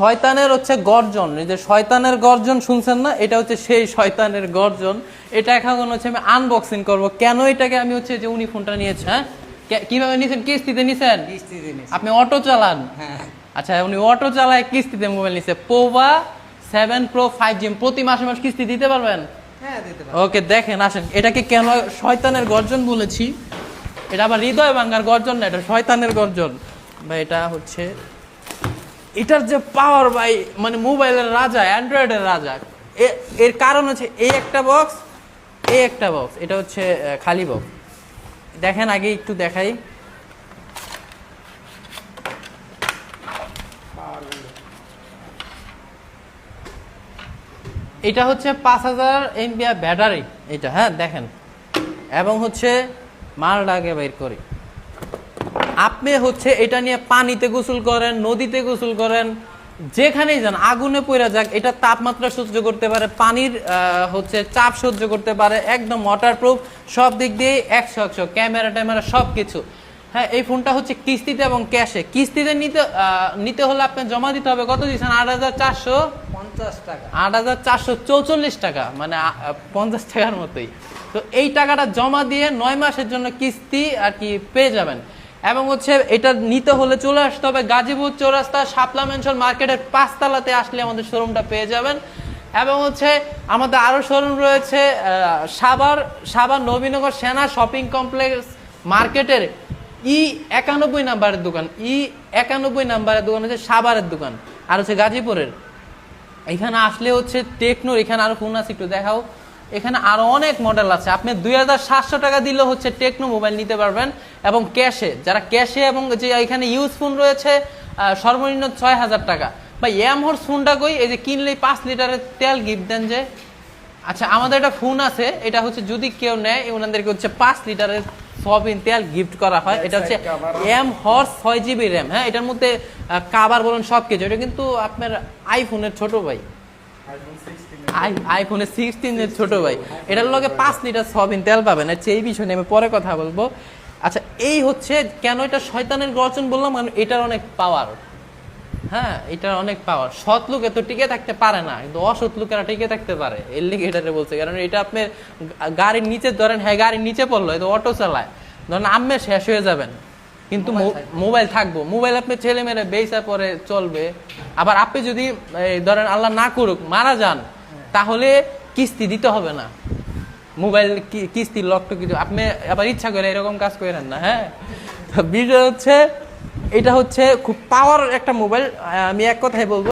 শয়তানের হচ্ছে গর্জন, এই যে শয়তানের গর্জন শুনছেন না, এটা হচ্ছে সেই শয়তানের গর্জন। এটা এখন হচ্ছে আমি আনবক্সিং করব। কেন এটাকে আমি হচ্ছে যে উনি ফোনটা নিয়েছে, হ্যাঁ কিভাবে নিছেন? কিস্তিতে নিছেন? আপনি অটো চালান? হ্যাঁ। আচ্ছা, উনি অটো চালায় কিস্তিতে মোবাইল নিছে। Pova 7 Pro 5G। প্রতি মাসে মাস কিস্তি দিতে পারবেন? হ্যাঁ, দিতে পারবেন। ওকে, দেখেন আসেন, এটাকে কেন শয়তানের গর্জন বলেছি? এটা আবার হৃদয় ভাঙার গর্জন না, এটা শয়তানের গর্জন ভাই। এটা হচ্ছে এটার যে পাওয়ার ভাই, মানে মোবাইলের রাজা, অ্যান্ড্রয়েডের রাজা। এর কারণ হচ্ছে এই একটা বক্স, এই একটা বক্স, এটা হচ্ছে খালি বক্স। দেখেন আগে একটু দেখাই। এটা হচ্ছে 5000 mAh ব্যাটারি এটা, হ্যাঁ দেখেন। এবং হচ্ছে মালটাকে বের করি, আপনি হচ্ছে এটা নিয়ে পানিতে গোসল করেন, নদীতে গোসল করেন, যেখানেই যান, আগুনে পড়া যাক, এটা তাপমাত্রা সহ্য করতে পারে, পানির হচ্ছে চাপ সহ্য করতে পারে, একদম ওয়াটারপ্রুফ, সব দিক দিয়ে 100 ক্যামেরা ট্যামেরা সব কিছু। হ্যাঁ, এই ফোনটা হচ্ছে কিস্তিতে এবং ক্যাশে। কিস্তিতে নিতে হলে আপনি জমা দিতে হবে, কত দিচ্ছেন? 8450 টাকা। 8444 টাকা, মানে 50 টাকার মতোই। তো এই টাকাটা জমা দিয়ে 9 মাসের জন্য কিস্তি আর কি পেয়ে যাবেন। এবং হচ্ছে এটা নিতে হলে চলে আসতে হবে গাজীপুর চৌরাস্তা শাপলা মেনশন মার্কেটের 5 তলাতে, আসলে আমাদের শোরুমটা পেয়ে যাবেন। এবং হচ্ছে আমাদের আরো শোরুম রয়েছে সাভার নবীনগর সেনা শপিং কমপ্লেক্স মার্কেটের E91 নাম্বারের দোকান। E91 নাম্বারের দোকান হচ্ছে সাভারের দোকান, আর হচ্ছে গাজীপুরের। এখানে আসলে হচ্ছে টেকনোর, এখানে আরো ফোন আছে, একটু দেখাও। এখানে আরো অনেক মডেল আছে। আপনি 2700 টাকা দিলে হচ্ছে টেকনো মোবাইল নিতে পারবেন, এবং ক্যাশে, যারা ক্যাশে, এবং যে এখানে ইউজ ফোন রয়েছে সর্বনিম্ন 6000 টাকা। বা এমহর ফোনটা কই, এই যে কিনলেই 5 লিটারের তেল গিফট দেন যে। আচ্ছা, আমাদের একটা ফোন আছে, এটা হচ্ছে যদি কেউ নেয় ওনাদেরকে হচ্ছে 5 লিটারের সয়াবিন তেল গিফট করা হয়। এটা হচ্ছে এমহর 6GB র্যাম। হ্যাঁ, এটার মধ্যে কাভার বলুন সবকিছু। এটা কিন্তু আপনার আইফোনের ছোট ভাই, আইফোনের 16 এর ছোট ভাই। এটার লগে 5 লিটার সয়াবিন তেল পাবেন। আচ্ছা, এই বিষয় নিয়ে আমি পরে কথা বলবো। আচ্ছা, এই হচ্ছে কেন এটা শয়তানের গর্জন বললাম, কারণ এটার অনেক পাওয়ার। হ্যাঁ, এটার অনেক পাওয়ার। সৎ লোক এত টিকে থাকতে পারে না, কিন্তু অসৎ লোকেরা টিকে থাকতে পারে, এর লিগে এটারে বলছে। কারণ এটা আপনি গাড়ির নিচে ধরেন, হ্যাঁ গাড়ির নিচে পড়লো, এটা অটো চালায়, ধরেন আপনি শেষ হয়ে যাবেন, কিন্তু মোবাইল থাকবো। মোবাইল আপনি ছেলে মেরে বেচা পরে চলবে। আবার আপনি যদি ধরেন আল্লাহ না করুক মারা যান, তাহলে কিস্তি দিতে হবে না। মোবাইল কিস্তির লকটা কিছু আপনি আবার ইচ্ছা করে এরকম কাজ করেন না। হ্যাঁ, বিষয় হচ্ছে এটা হচ্ছে খুব পাওয়ার একটা মোবাইল। আমি এক কথাই বলবো।